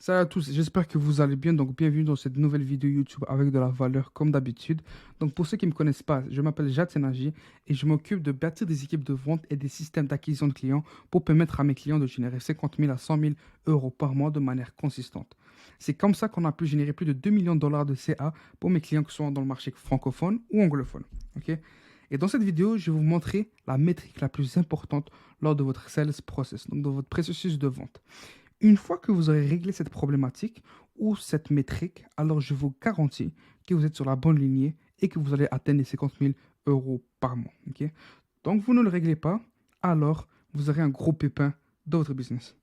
Salut à tous, j'espère que vous allez bien. Donc, bienvenue dans cette nouvelle vidéo YouTube avec de la valeur comme d'habitude. Donc, pour ceux qui ne me connaissent pas, je m'appelle Jad Senaji et je m'occupe de bâtir des équipes de vente et des systèmes d'acquisition de clients pour permettre à mes clients de générer 50 000 à 100 000 euros par mois de manière consistante. C'est comme ça qu'on a pu générer plus de 2 millions de dollars de CA pour mes clients qui sont dans le marché francophone ou anglophone. Ok. Et dans cette vidéo, je vais vous montrer la métrique la plus importante lors de votre sales process, donc dans votre processus de vente. Une fois que vous aurez réglé cette problématique ou cette métrique, alors je vous garantis que vous êtes sur la bonne lignée et que vous allez atteindre les 50 000 euros par mois. Ok. Donc, vous ne le réglez pas, alors vous aurez un gros pépin dans votre business.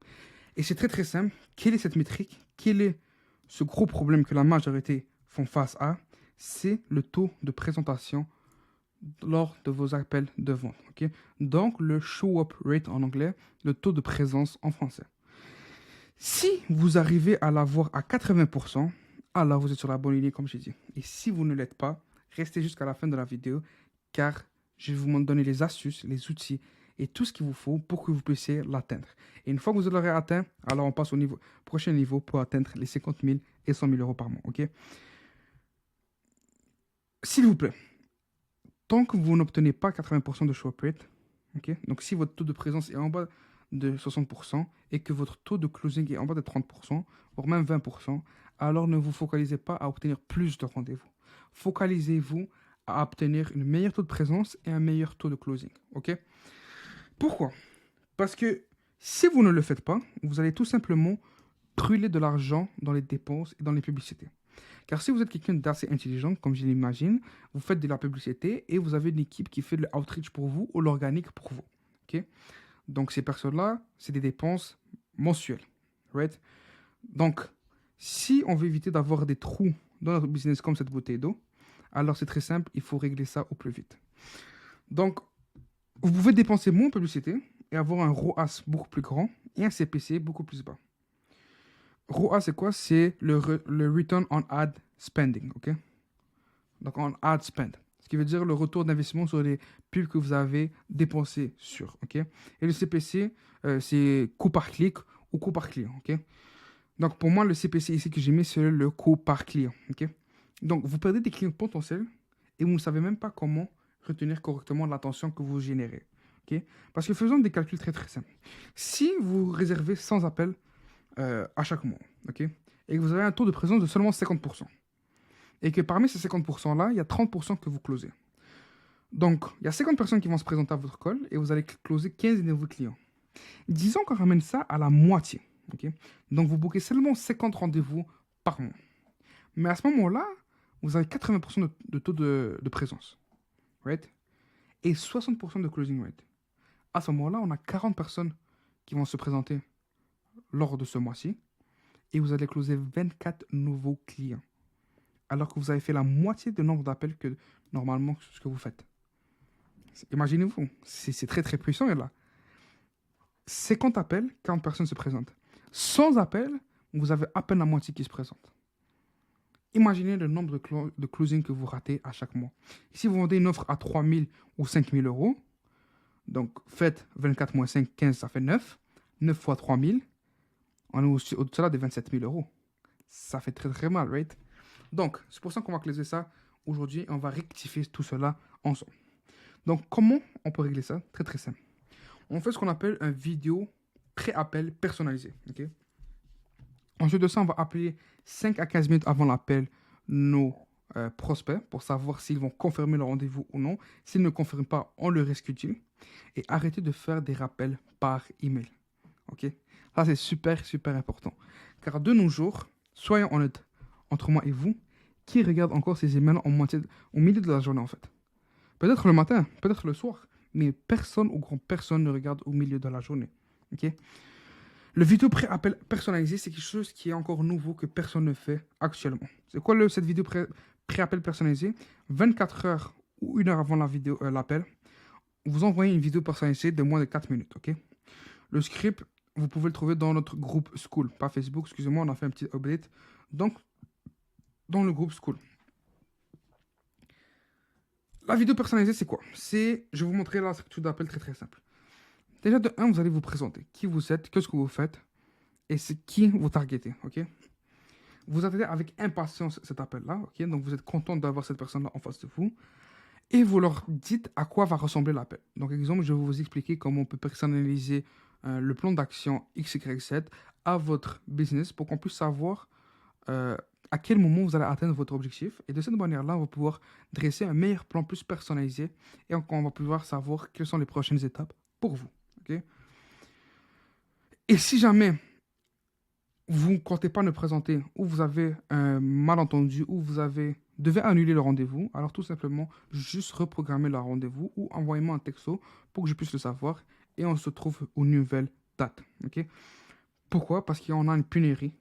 Et c'est très très simple. Quelle est cette métrique? Quel est ce gros problème que la majorité font face à? C'est le taux de présentation lors de vos appels de vente. Ok. Donc, le show-up rate en anglais, le taux de présence en français. Si vous arrivez à l'avoir à 80%, alors vous êtes sur la bonne ligne, comme j'ai dit. Et si vous ne l'êtes pas, restez jusqu'à la fin de la vidéo, car je vais vous donner les astuces, les outils et tout ce qu'il vous faut pour que vous puissiez l'atteindre. Et une fois que vous l'aurez atteint, alors on passe au prochain niveau pour atteindre les 50 000 et 100 000 euros par mois. Ok. S'il vous plaît, tant que vous n'obtenez pas 80% de show rate, ok, donc si votre taux de présence est en bas de 60% et que votre taux de closing est en bas de 30%, voire même 20%, alors ne vous focalisez pas à obtenir plus de rendez-vous. Focalisez-vous à obtenir une meilleure taux de présence et un meilleur taux de closing. Ok. Pourquoi? Parce que si vous ne le faites pas, vous allez tout simplement brûler de l'argent dans les dépenses et dans les publicités. Car si vous êtes quelqu'un d'assez intelligent, comme je l'imagine, vous faites de la publicité et vous avez une équipe qui fait le outreach pour vous ou l'organique pour vous. Ok. Donc, ces personnes-là, c'est des dépenses mensuelles. Right? Donc, si on veut éviter d'avoir des trous dans notre business comme cette bouteille d'eau, alors c'est très simple, il faut régler ça au plus vite. Donc, vous pouvez dépenser moins en publicité et avoir un ROAS beaucoup plus grand et un CPC beaucoup plus bas. ROAS, c'est quoi? C'est le Return on Ad Spending. Ok. Donc, on ad spend. Ce qui veut dire le retour d'investissement sur les pubs que vous avez dépensés sur. Ok. Et le CPC, c'est coût par clic ou coût par client. Ok. Donc, pour moi, le CPC ici que j'ai mis, c'est le coût par client. Ok. Donc, vous perdez des clients potentiels et vous ne savez même pas comment retenir correctement l'attention que vous générez. Ok. Parce que faisons des calculs très très simples. Si vous réservez 100 appels à chaque mois, ok, et que vous avez un taux de présence de seulement 50%, et que parmi ces 50%-là, il y a 30% que vous closez. Donc, il y a 50 personnes qui vont se présenter à votre call et vous allez closer 15 nouveaux clients. Disons qu'on ramène ça à la moitié. Ok. Donc, vous bouquez seulement 50 rendez-vous par mois. Mais à ce moment-là, vous avez 80% de taux de présence. Right? Et 60% de closing rate. À ce moment-là, on a 40 personnes qui vont se présenter lors de ce mois-ci et vous allez closer 24 nouveaux clients. Alors que vous avez fait la moitié du nombre d'appels que normalement ce que vous faites. Imaginez-vous, c'est très très puissant là. 50 appels, 40 personnes se présentent. 100 appels, vous avez à peine la moitié qui se présente. Imaginez le nombre de closings que vous ratez à chaque mois. Si vous vendez une offre à 3 000 ou 5 000 euros, donc faites 24 moins 5, 15, ça fait 9. 9 fois 3 000, on est au-delà de 27 000 euros. Ça fait très très mal, right? Donc, c'est pour ça qu'on va closer ça aujourd'hui. On va rectifier tout cela ensemble. Donc, comment on peut régler ça? Très très simple. On fait ce qu'on appelle un vidéo pré-appel personnalisé. Okay. Ensuite de ça, on va appeler 5 à 15 minutes avant l'appel nos prospects pour savoir s'ils vont confirmer le rendez-vous ou non. S'ils ne confirment pas, on le reschedule. Et arrêtez de faire des rappels par email. Ok. Ça, c'est super, super important. Car de nos jours, soyons honnêtes, entre moi et vous, qui regarde encore ces emails au milieu de la journée en fait? Peut-être le matin, peut-être le soir, mais personne ou grand personne ne regarde au milieu de la journée. Ok. Le vidéo pré-appel personnalisé, c'est quelque chose qui est encore nouveau que personne ne fait actuellement. C'est quoi cette vidéo pré-appel personnalisé? 24 heures ou 1 heure avant l'appel, vous envoyez une vidéo personnalisée de moins de 4 minutes. Ok. Le script, vous pouvez le trouver dans notre groupe School, pas Facebook, excusez-moi, on a fait un petit update. Donc, dans le groupe School. La vidéo personnalisée, c'est quoi? Je vais vous montrer la structure d'appel très très simple. Déjà, de 1, vous allez vous présenter. Qui vous êtes, qu'est-ce que vous faites, et c'est qui vous targetez, ok? Vous attendez avec impatience cet appel-là, ok? Donc vous êtes content d'avoir cette personne-là en face de vous et vous leur dites à quoi va ressembler l'appel. Donc, exemple, je vais vous expliquer comment on peut personnaliser le plan d'action XYZ à votre business pour qu'on puisse savoir euh, à quel moment vous allez atteindre votre objectif. Et de cette manière-là, on va pouvoir dresser un meilleur plan plus personnalisé et on va pouvoir savoir quelles sont les prochaines étapes pour vous, ok? Et si jamais vous ne comptez pas nous présenter, ou vous avez un malentendu, ou devez annuler le rendez-vous, alors tout simplement, juste reprogrammer le rendez-vous ou envoyez-moi un texto pour que je puisse le savoir et on se trouve aux nouvelles dates. Ok? Pourquoi? Parce qu'on a une pénurie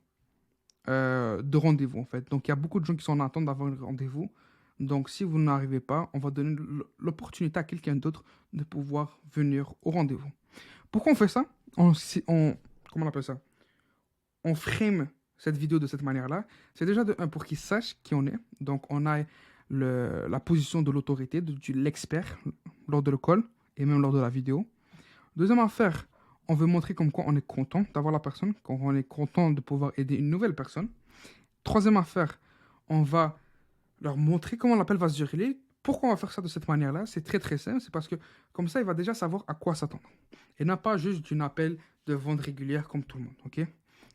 de rendez-vous en fait. Donc il y a beaucoup de gens qui sont en attente d'avoir un rendez-vous. Donc si vous n'arrivez pas, on va donner l'opportunité à quelqu'un d'autre de pouvoir venir au rendez-vous. Pourquoi on fait ça? Comment on appelle ça? On frame cette vidéo de cette manière-là, c'est déjà de un pour qu'ils sachent qui on est. Donc, on a la position de l'autorité, de l'expert lors de l'école et même lors de la vidéo. Deuxième affaire, on veut montrer comme quoi on est content d'avoir la personne, qu'on est content de pouvoir aider une nouvelle personne. Troisième affaire, on va leur montrer comment l'appel va se dérouler. Pourquoi on va faire ça de cette manière-là? C'est très très simple, c'est parce que comme ça, il va déjà savoir à quoi s'attendre. Et non pas juste d'un appel de vente régulière comme tout le monde, ok?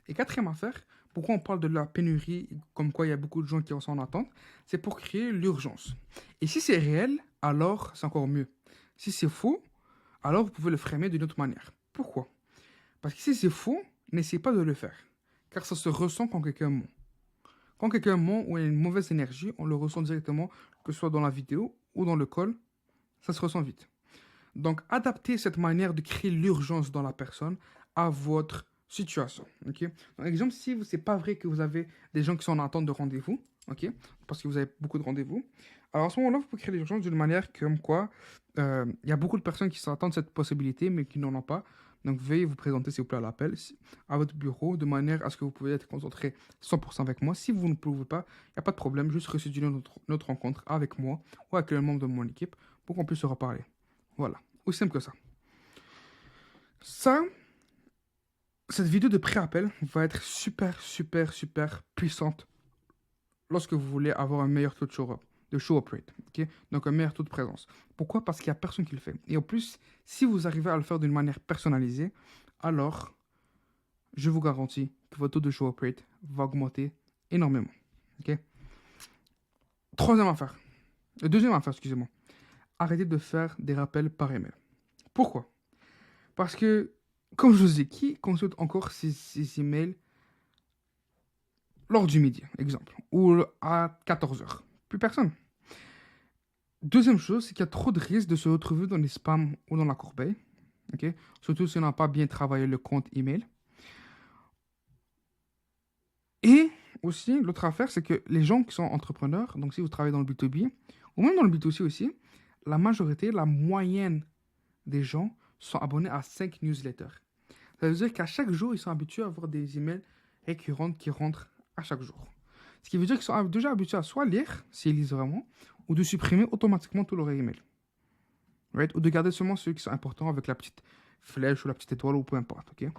Et quatrième affaire, pourquoi on parle de la pénurie, comme quoi il y a beaucoup de gens qui sont en attente, c'est pour créer l'urgence. Et si c'est réel, alors c'est encore mieux. Si c'est faux, alors vous pouvez le framer d'une autre manière. Pourquoi? Parce que si c'est faux, n'essayez pas de le faire. Car ça se ressent quand quelqu'un ment. Quand quelqu'un ment ou il y a une mauvaise énergie, on le ressent directement, que ce soit dans la vidéo ou dans le call, ça se ressent vite. Donc, adaptez cette manière de créer l'urgence dans la personne à votre situation. Ok. Par exemple, si ce n'est pas vrai que vous avez des gens qui sont en attente de rendez-vous, ok, parce que vous avez beaucoup de rendez-vous, alors à ce moment-là, vous pouvez créer l'urgence d'une manière comme quoi il y a beaucoup de personnes qui s'attendent cette possibilité, mais qui n'en ont pas. Donc, veuillez vous présenter, s'il vous plaît, à l'appel, à votre bureau, de manière à ce que vous pouvez être concentré 100% avec moi. Si vous ne pouvez pas, il n'y a pas de problème, juste restituer notre rencontre avec moi ou avec le membre de mon équipe pour qu'on puisse se reparler. Voilà, aussi simple que ça. Ça, cette vidéo de pré-appel va être super, super, super puissante lorsque vous voulez avoir un meilleur taux de show-up rate, ok? Donc un meilleur taux de présence. Pourquoi? Parce qu'il n'y a personne qui le fait. Et en plus, si vous arrivez à le faire d'une manière personnalisée, alors je vous garantis que votre taux de show-up rate va augmenter énormément. Ok? Deuxième affaire, excusez-moi. Arrêtez de faire des rappels par email. Pourquoi? Parce que, comme je vous ai dit, qui consulte encore ces emails lors du midi, exemple, ou à 14 heures? Plus personne. Deuxième chose, c'est qu'il y a trop de risques de se retrouver dans les spams ou dans la corbeille. Okay? Surtout si on n'a pas bien travaillé le compte email. Et aussi, l'autre affaire, c'est que les gens qui sont entrepreneurs, donc si vous travaillez dans le B2B, ou même dans le B2C aussi, la majorité, la moyenne des gens sont abonnés à 5 newsletters. Ça veut dire qu'à chaque jour, ils sont habitués à avoir des emails récurrents qui rentrent à chaque jour. Ce qui veut dire qu'ils sont déjà habitués à soit lire, s'ils lisent vraiment, ou de supprimer automatiquement tous leurs emails. Right? Ou de garder seulement ceux qui sont importants avec la petite flèche ou la petite étoile ou peu importe. Okay?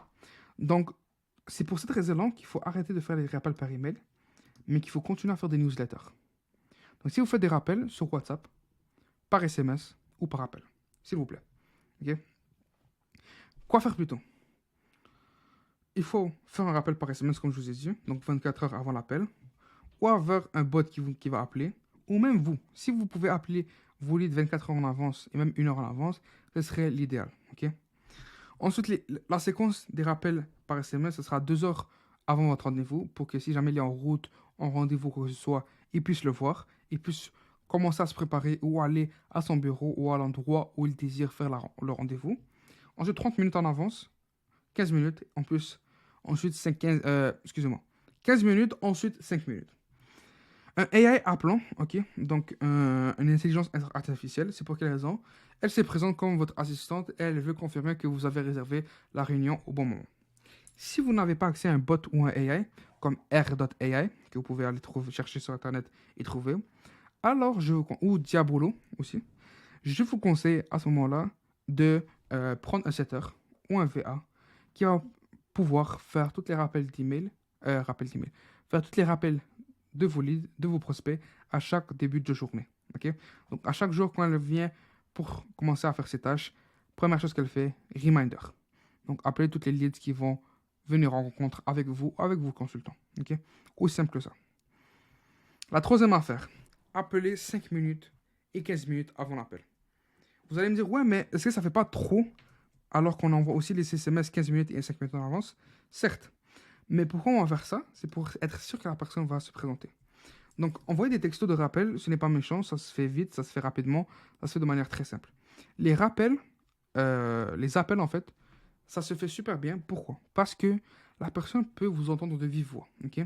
Donc, c'est pour cette raison-là qu'il faut arrêter de faire les rappels par email, mais qu'il faut continuer à faire des newsletters. Donc, si vous faites des rappels sur WhatsApp, par SMS ou par appel, s'il vous plaît. Okay? Quoi faire plutôt? Il faut faire un rappel par SMS, comme je vous ai dit, donc 24 heures avant l'appel, ou avoir un bot qui va appeler, ou même vous. Si vous pouvez appeler vos leads 24 heures en avance et même 1 heure en avance, ce serait l'idéal. Okay? Ensuite, la séquence des rappels par SMS, ce sera 2 heures avant votre rendez-vous pour que si jamais il est en route, en rendez-vous, quoi que ce soit, il puisse le voir, il puisse commencer à se préparer ou aller à son bureau ou à l'endroit où il désire faire le rendez-vous. Ensuite, 30 minutes en avance, 15 minutes, en plus, ensuite 15 minutes, ensuite 5 minutes. Un AI appelant, ok, donc une intelligence artificielle, c'est pour quelle raison? Elle se présente comme votre assistante et elle veut confirmer que vous avez réservé la réunion au bon moment. Si vous n'avez pas accès à un bot ou un AI, comme R.ai, que vous pouvez aller chercher sur Internet et trouver, alors ou Diabolo aussi, je vous conseille à ce moment-là de prendre un setter ou un VA qui va pouvoir faire tous les rappels d'email, faire tous les rappels de vos leads, de vos prospects à chaque début de journée. Ok. Donc, à chaque jour, quand elle vient pour commencer à faire ses tâches, première chose qu'elle fait, reminder. Donc, appelez toutes les leads qui vont venir en rencontre avec vous, avec vos consultants. Ok. Aussi simple que ça. La troisième affaire, appelez 5 minutes et 15 minutes avant l'appel. Vous allez me dire, ouais, mais est-ce que ça ne fait pas trop alors qu'on envoie aussi les SMS 15 minutes et 5 minutes en avance? Certes. Mais pourquoi on va faire ça? C'est pour être sûr que la personne va se présenter. Donc, envoyer des textos de rappel, ce n'est pas méchant, ça se fait vite, ça se fait rapidement, ça se fait de manière très simple. Les rappels, les appels en fait, ça se fait super bien. Pourquoi? Parce que la personne peut vous entendre de vive voix. Ok.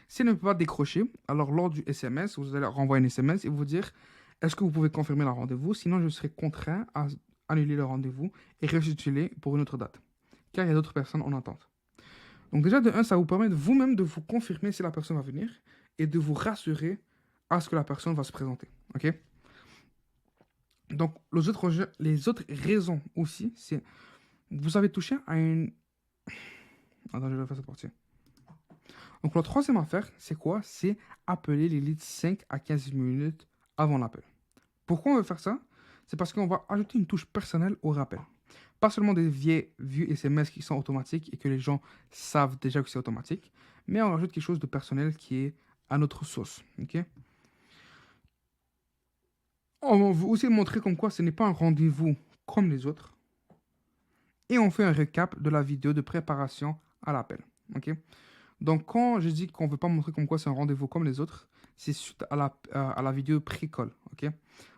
Si elle ne peut pas décrocher, alors lors du SMS, vous allez renvoyer un SMS et vous dire est-ce que vous pouvez confirmer le rendez-vous? Sinon, je serai contraint à annuler le rendez-vous et restituer pour une autre date. Car il y a d'autres personnes en attente. Donc déjà, de un, ça vous permet de vous-même de vous confirmer si la personne va venir et de vous rassurer à ce que la personne va se présenter. Ok. Donc, les autres raisons aussi, c'est vous avez touché à une... Attends, je vais faire cette partie. Donc, la troisième affaire, c'est quoi? C'est appeler les leads 5 à 15 minutes avant l'appel. Pourquoi on veut faire ça? C'est parce qu'on va ajouter une touche personnelle au rappel. Pas seulement des vieux SMS qui sont automatiques et que les gens savent déjà que c'est automatique, mais on rajoute quelque chose de personnel qui est à notre sauce. Okay? On veut aussi montrer comme quoi ce n'est pas un rendez-vous comme les autres. Et on fait un récap de la vidéo de préparation à l'appel. Okay? Donc, quand je dis qu'on ne veut pas montrer comme quoi c'est un rendez-vous comme les autres, c'est suite à la vidéo pré-call. Okay?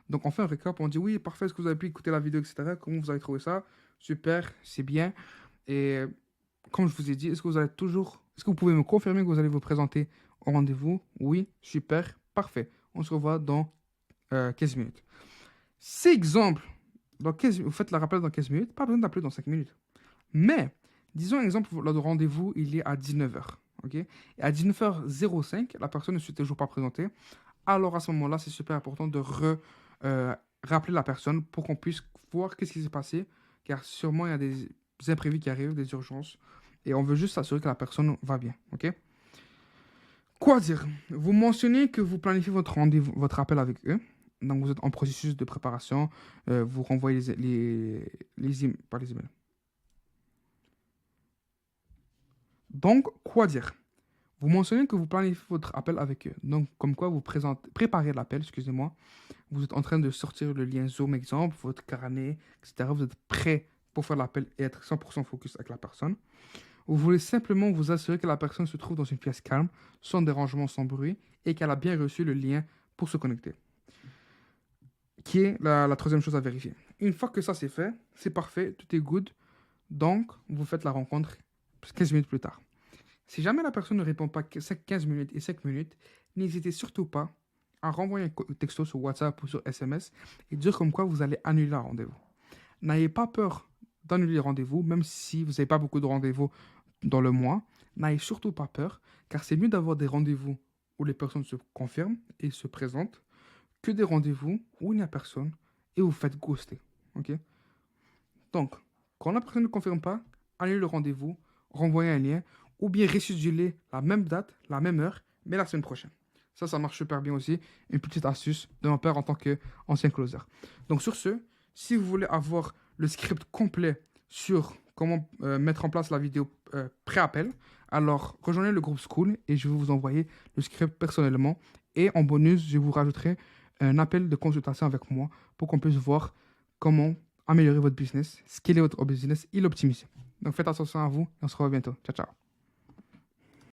Donc, on fait un récap, on dit oui, parfait, est-ce que vous avez pu écouter la vidéo, etc. Comment vous avez trouvé ça? Super, c'est bien. Et comme je vous ai dit, est-ce que vous pouvez me confirmer que vous allez vous présenter au rendez-vous? Oui, super, parfait. On se revoit dans 15 minutes. C'est exemple, vous faites le rappel dans 15 minutes, pas besoin d'appeler dans 5 minutes. Mais, disons exemple, le rendez-vous, il est à 19h. Okay? Et à 19h05, la personne ne s'est toujours pas présentée. Alors à ce moment-là, c'est super important de rappeler la personne pour qu'on puisse voir qu'est-ce qui s'est passé. Car sûrement, il y a des imprévus qui arrivent, des urgences. Et on veut juste s'assurer que la personne va bien. Ok. Quoi dire? Vous mentionnez que vous planifiez votre rendez-vous, votre appel avec eux. Donc, vous êtes en processus de préparation. Vous renvoyez pas les emails. Donc, quoi dire? Vous mentionnez que vous planifiez votre appel avec eux. Donc, comme quoi vous préparez l'appel, excusez-moi. Vous êtes en train de sortir le lien Zoom exemple, votre carnet, etc. Vous êtes prêt pour faire l'appel et être 100% focus avec la personne. Vous voulez simplement vous assurer que la personne se trouve dans une pièce calme, sans dérangement, sans bruit, et qu'elle a bien reçu le lien pour se connecter. Qui est la troisième chose à vérifier. Une fois que ça c'est fait, c'est parfait, tout est good. Donc, vous faites la rencontre 15 minutes plus tard. Si jamais la personne ne répond pas 15 minutes et 5 minutes, n'hésitez surtout pas à renvoyer un texto sur WhatsApp ou sur SMS et dire comme quoi vous allez annuler un rendez-vous. N'ayez pas peur d'annuler le rendez-vous, même si vous n'avez pas beaucoup de rendez-vous dans le mois. N'ayez surtout pas peur, car c'est mieux d'avoir des rendez-vous où les personnes se confirment et se présentent que des rendez-vous où il n'y a personne et vous faites ghoster. Okay? Donc, quand la personne ne confirme pas, annulez le rendez-vous, renvoyez un lien ou bien reschedulez la même date, la même heure, mais la semaine prochaine. Ça marche super bien aussi. Une petite astuce de mon père en tant qu'ancien closer. Donc sur ce, si vous voulez avoir le script complet sur comment mettre en place la vidéo pré-appel, alors rejoignez le groupe School et je vais vous envoyer le script personnellement. Et en bonus, je vous rajouterai un appel de consultation avec moi pour qu'on puisse voir comment améliorer votre business, scaler votre business et l'optimiser. Donc faites attention à vous et on se revoit bientôt. Ciao, ciao.